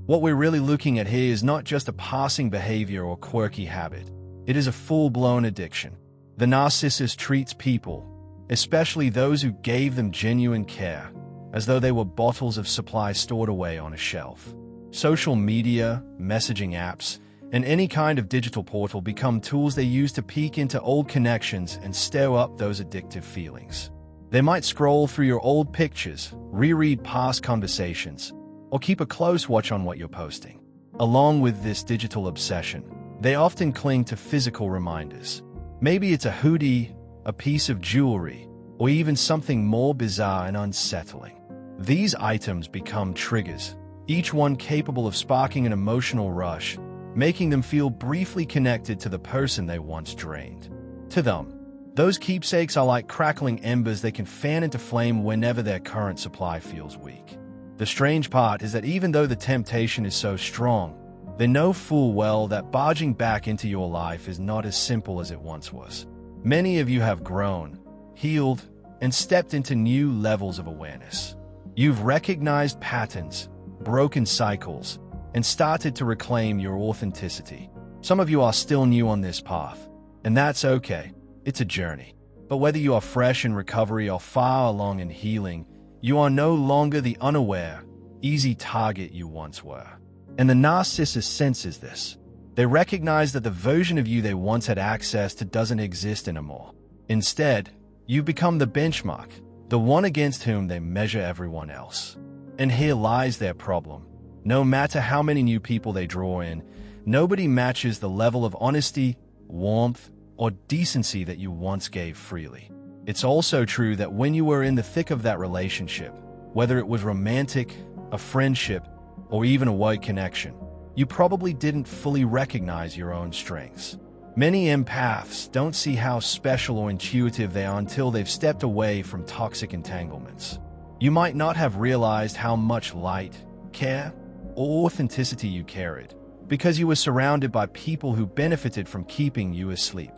What we're really looking at here is not just a passing behavior or quirky habit. It is a full-blown addiction. The narcissist treats people, especially those who gave them genuine care, as though they were bottles of supply stored away on a shelf. Social media, messaging apps, and any kind of digital portal become tools they use to peek into old connections and stir up those addictive feelings. They might scroll through your old pictures, reread past conversations, or keep a close watch on what you're posting. Along with this digital obsession, they often cling to physical reminders. Maybe it's a hoodie, a piece of jewelry, or even something more bizarre and unsettling. These items become triggers, each one capable of sparking an emotional rush, making them feel briefly connected to the person they once drained. To them, those keepsakes are like crackling embers they can fan into flame whenever their current supply feels weak. The strange part is that even though the temptation is so strong, they know full well that barging back into your life is not as simple as it once was. Many of you have grown, healed, and stepped into new levels of awareness. You've recognized patterns, broken cycles, and started to reclaim your authenticity. Some of you are still new on this path, and that's okay. It's a journey. But whether you are fresh in recovery or far along in healing, you are no longer the unaware, easy target you once were. And the narcissist senses this. They recognize that the version of you they once had access to doesn't exist anymore. Instead, you've become the benchmark, the one against whom they measure everyone else. And here lies their problem. No matter how many new people they draw in, nobody matches the level of honesty, warmth, or decency that you once gave freely. It's also true that when you were in the thick of that relationship, whether it was romantic, a friendship, or even a work connection, you probably didn't fully recognize your own strengths. Many empaths don't see how special or intuitive they are until they've stepped away from toxic entanglements. You might not have realized how much light, care, or authenticity you carried, because you were surrounded by people who benefited from keeping you asleep.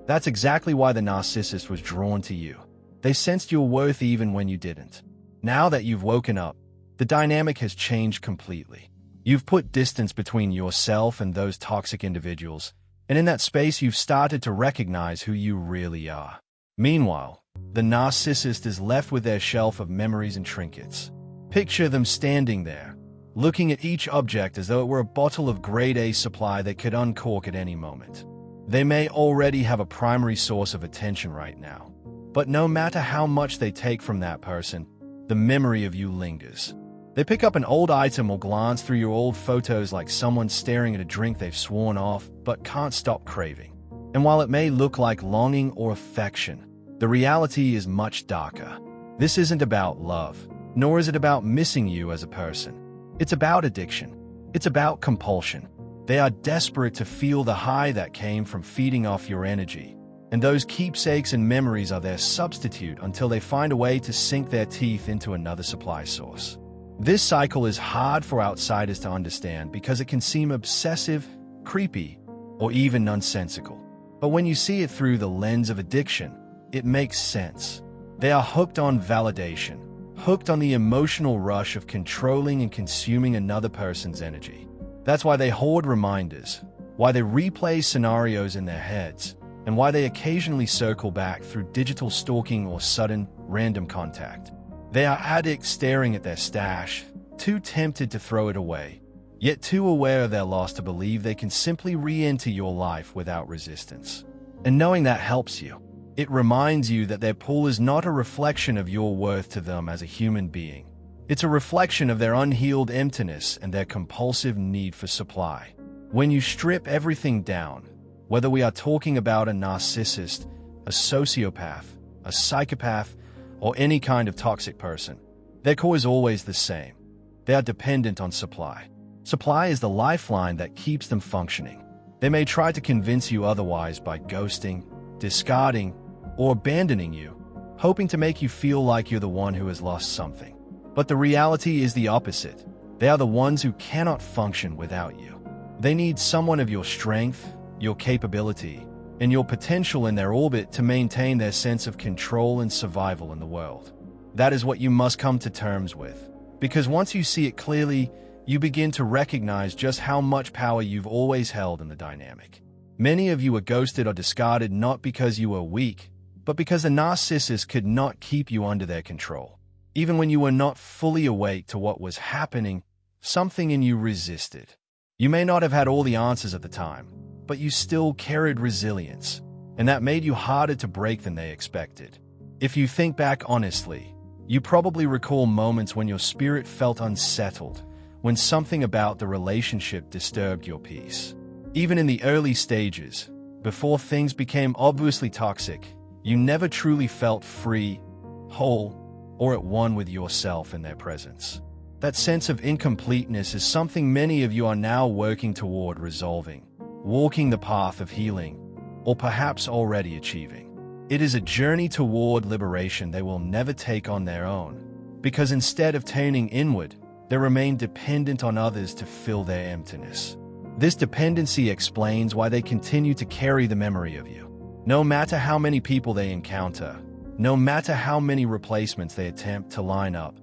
That's exactly why the narcissist was drawn to you. They sensed your worth even when you didn't. Now that you've woken up, the dynamic has changed completely. You've put distance between yourself and those toxic individuals, and in that space you've started to recognize who you really are. Meanwhile, the narcissist is left with their shelf of memories and trinkets. Picture them standing there, looking at each object as though it were a bottle of grade A supply they could uncork at any moment. They may already have a primary source of attention right now, but no matter how much they take from that person, the memory of you lingers. They pick up an old item or glance through your old photos like someone staring at a drink they've sworn off but can't stop craving. And while it may look like longing or affection, the reality is much darker. This isn't about love, nor is it about missing you as a person. It's about addiction. It's about compulsion. They are desperate to feel the high that came from feeding off your energy, and those keepsakes and memories are their substitute until they find a way to sink their teeth into another supply source. This cycle is hard for outsiders to understand because it can seem obsessive, creepy, or even nonsensical. But when you see it through the lens of addiction, it makes sense. They are hooked on validation, hooked on the emotional rush of controlling and consuming another person's energy. That's why they hoard reminders, why they replay scenarios in their heads, and why they occasionally circle back through digital stalking or sudden, random contact. They are addicts staring at their stash, too tempted to throw it away, yet too aware of their loss to believe they can simply re-enter your life without resistance. And knowing that helps you. It reminds you that their pull is not a reflection of your worth to them as a human being. It's a reflection of their unhealed emptiness and their compulsive need for supply. When you strip everything down, whether we are talking about a narcissist, a sociopath, a psychopath, or any kind of toxic person, their core is always the same. They are dependent on supply. Supply is the lifeline that keeps them functioning. They may try to convince you otherwise by ghosting, discarding, or abandoning you, hoping to make you feel like you're the one who has lost something. But the reality is the opposite. They are the ones who cannot function without you. They need someone of your strength, your capability, and your potential in their orbit to maintain their sense of control and survival in the world. That is what you must come to terms with, because once you see it clearly, you begin to recognize just how much power you've always held in the dynamic. Many of you were ghosted or discarded not because you were weak, but because the narcissist could not keep you under their control. Even when you were not fully awake to what was happening, something in you resisted. You may not have had all the answers at the time, but you still carried resilience, and that made you harder to break than they expected. If you think back honestly, you probably recall moments when your spirit felt unsettled, when something about the relationship disturbed your peace. Even in the early stages, before things became obviously toxic, you never truly felt free, whole, or at one with yourself in their presence. That sense of incompleteness is something many of you are now working toward resolving, walking the path of healing, or perhaps already achieving. It is a journey toward liberation they will never take on their own, because instead of turning inward, they remain dependent on others to fill their emptiness. This dependency explains why they continue to carry the memory of you. No matter how many people they encounter, no matter how many replacements they attempt to line up,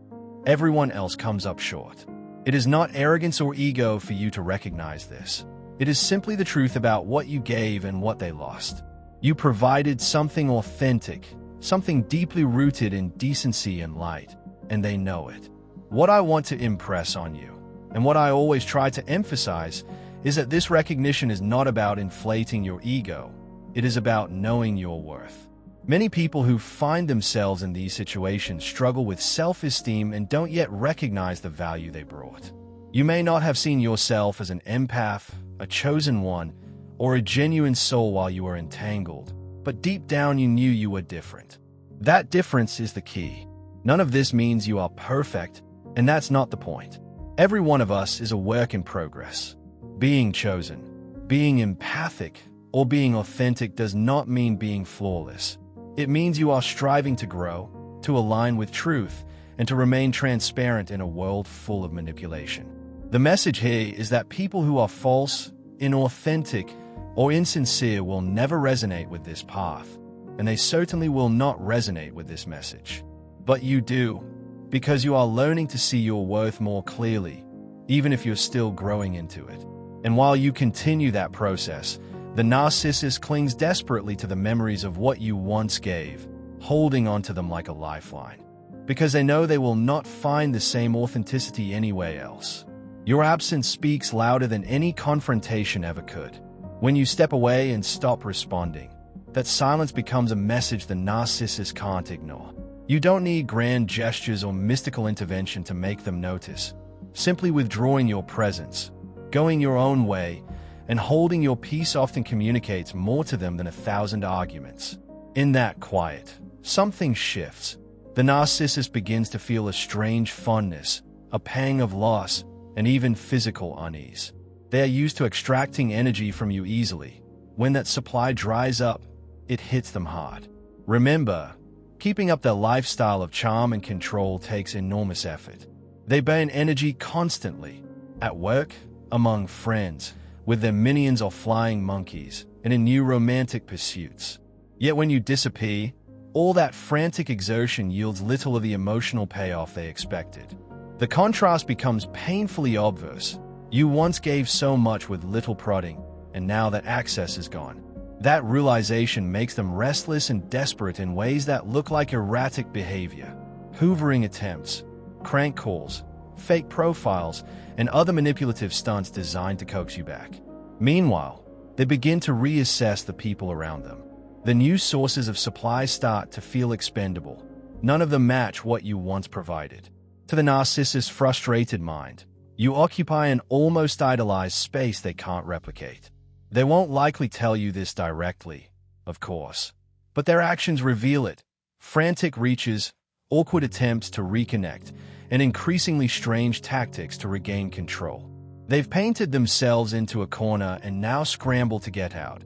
everyone else comes up short. It is not arrogance or ego for you to recognize this. It is simply the truth about what you gave and what they lost. You provided something authentic, something deeply rooted in decency and light, and they know it. What I want to impress on you, and what I always try to emphasize, is that this recognition is not about inflating your ego. It is about knowing your worth. Many people who find themselves in these situations struggle with self-esteem and don't yet recognize the value they brought. You may not have seen yourself as an empath, a chosen one, or a genuine soul while you were entangled, but deep down you knew you were different. That difference is the key. None of this means you are perfect, and that's not the point. Every one of us is a work in progress. Being chosen, being empathic, or being authentic does not mean being flawless. It means you are striving to grow, to align with truth, and to remain transparent in a world full of manipulation. The message here is that people who are false, inauthentic, or insincere will never resonate with this path, and they certainly will not resonate with this message. But you do, because you are learning to see your worth more clearly, even if you're still growing into it. And while you continue that process, the narcissist clings desperately to the memories of what you once gave, holding onto them like a lifeline, because they know they will not find the same authenticity anywhere else. Your absence speaks louder than any confrontation ever could. When you step away and stop responding, that silence becomes a message the narcissist can't ignore. You don't need grand gestures or mystical intervention to make them notice. Simply withdrawing your presence, going your own way, and holding your peace often communicates more to them than 1,000 arguments. In that quiet, something shifts. The narcissist begins to feel a strange fondness, a pang of loss, and even physical unease. They are used to extracting energy from you easily. When that supply dries up, it hits them hard. Remember, keeping up their lifestyle of charm and control takes enormous effort. They burn energy constantly, at work, among friends, with their minions or flying monkeys, and in new romantic pursuits. Yet when you disappear, all that frantic exertion yields little of the emotional payoff they expected. The contrast becomes painfully obvious. You once gave so much with little prodding, and now that access is gone. That realization makes them restless and desperate in ways that look like erratic behavior. Hoovering attempts, crank calls, fake profiles, and other manipulative stunts designed to coax you back. Meanwhile, they begin to reassess the people around them. The new sources of supply start to feel expendable. None of them match what you once provided. To the narcissist's frustrated mind, you occupy an almost idolized space they can't replicate. They won't likely tell you this directly, of course, but their actions reveal it. Frantic reaches, awkward attempts to reconnect, and increasingly strange tactics to regain control. They've painted themselves into a corner and now scramble to get out,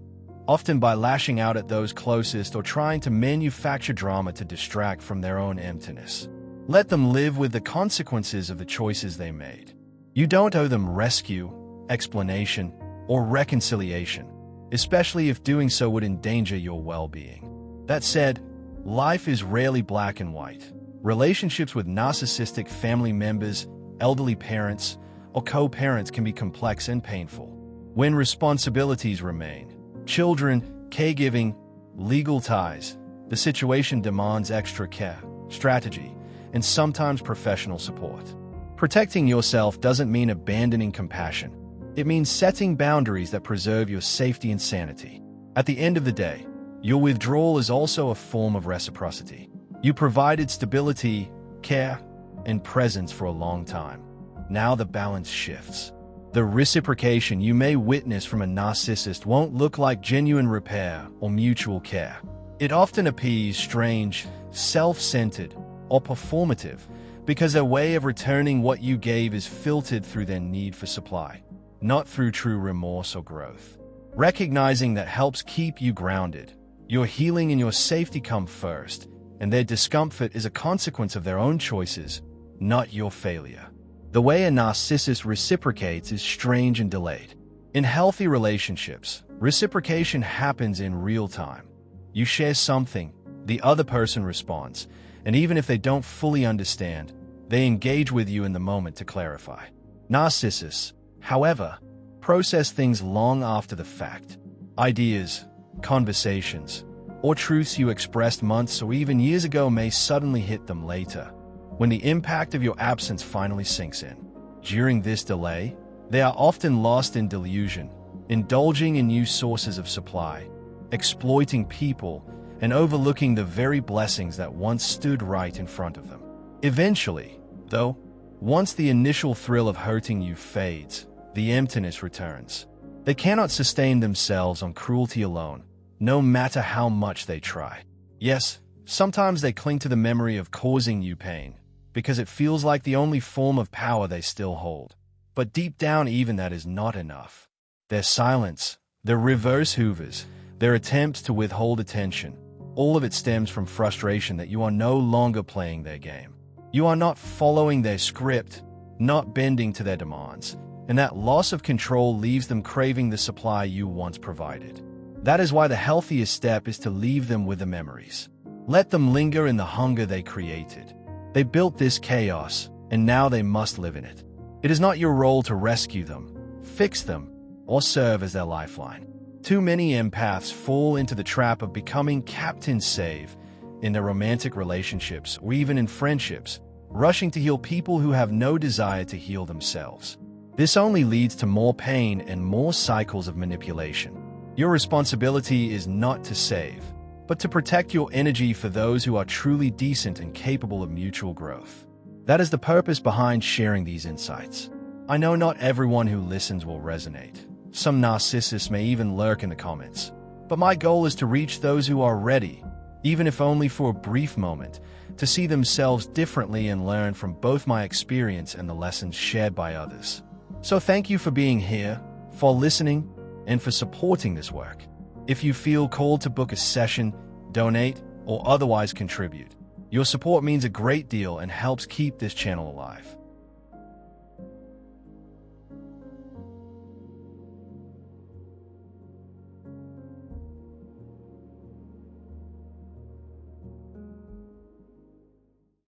often by lashing out at those closest or trying to manufacture drama to distract from their own emptiness. Let them live with the consequences of the choices they made. You don't owe them rescue, explanation, or reconciliation, especially if doing so would endanger your well-being. That said, life is rarely black and white. Relationships with narcissistic family members, elderly parents, or co-parents can be complex and painful. When responsibilities remain, children, caregiving, legal ties, the situation demands extra care, strategy, and sometimes professional support. Protecting yourself doesn't mean abandoning compassion. It means setting boundaries that preserve your safety and sanity. At the end of the day, your withdrawal is also a form of reciprocity. You provided stability, care, and presence for a long time. Now the balance shifts. The reciprocation you may witness from a narcissist won't look like genuine repair or mutual care. It often appears strange, self-centered, or performative because their way of returning what you gave is filtered through their need for supply, not through true remorse or growth. Recognizing that helps keep you grounded. Your healing and your safety come first, and their discomfort is a consequence of their own choices, not your failure. The way a narcissist reciprocates is strange and delayed. In healthy relationships, reciprocation happens in real time. You share something, the other person responds, and even if they don't fully understand, they engage with you in the moment to clarify. Narcissists, however, process things long after the fact. Ideas, conversations, or truths you expressed months or even years ago may suddenly hit them later, when the impact of your absence finally sinks in. During this delay, they are often lost in delusion, indulging in new sources of supply, exploiting people, and overlooking the very blessings that once stood right in front of them. Eventually, though, once the initial thrill of hurting you fades, the emptiness returns. They cannot sustain themselves on cruelty alone, no matter how much they try. Yes, sometimes they cling to the memory of causing you pain, because it feels like the only form of power they still hold. But deep down, even that is not enough. Their silence, their reverse hoovers, their attempts to withhold attention, all of it stems from frustration that you are no longer playing their game. You are not following their script, not bending to their demands, and that loss of control leaves them craving the supply you once provided. That is why the healthiest step is to leave them with the memories. Let them linger in the hunger they created. They built this chaos, and now they must live in it. It is not your role to rescue them, fix them, or serve as their lifeline. Too many empaths fall into the trap of becoming Captain Save in their romantic relationships or even in friendships, rushing to heal people who have no desire to heal themselves. This only leads to more pain and more cycles of manipulation. Your responsibility is not to save, but to protect your energy for those who are truly decent and capable of mutual growth. That is the purpose behind sharing these insights. I know not everyone who listens will resonate. Some narcissists may even lurk in the comments. But my goal is to reach those who are ready, even if only for a brief moment, to see themselves differently and learn from both my experience and the lessons shared by others. So thank you for being here, for listening, and for supporting this work. If you feel called to book a session, donate, or otherwise contribute, your support means a great deal and helps keep this channel alive.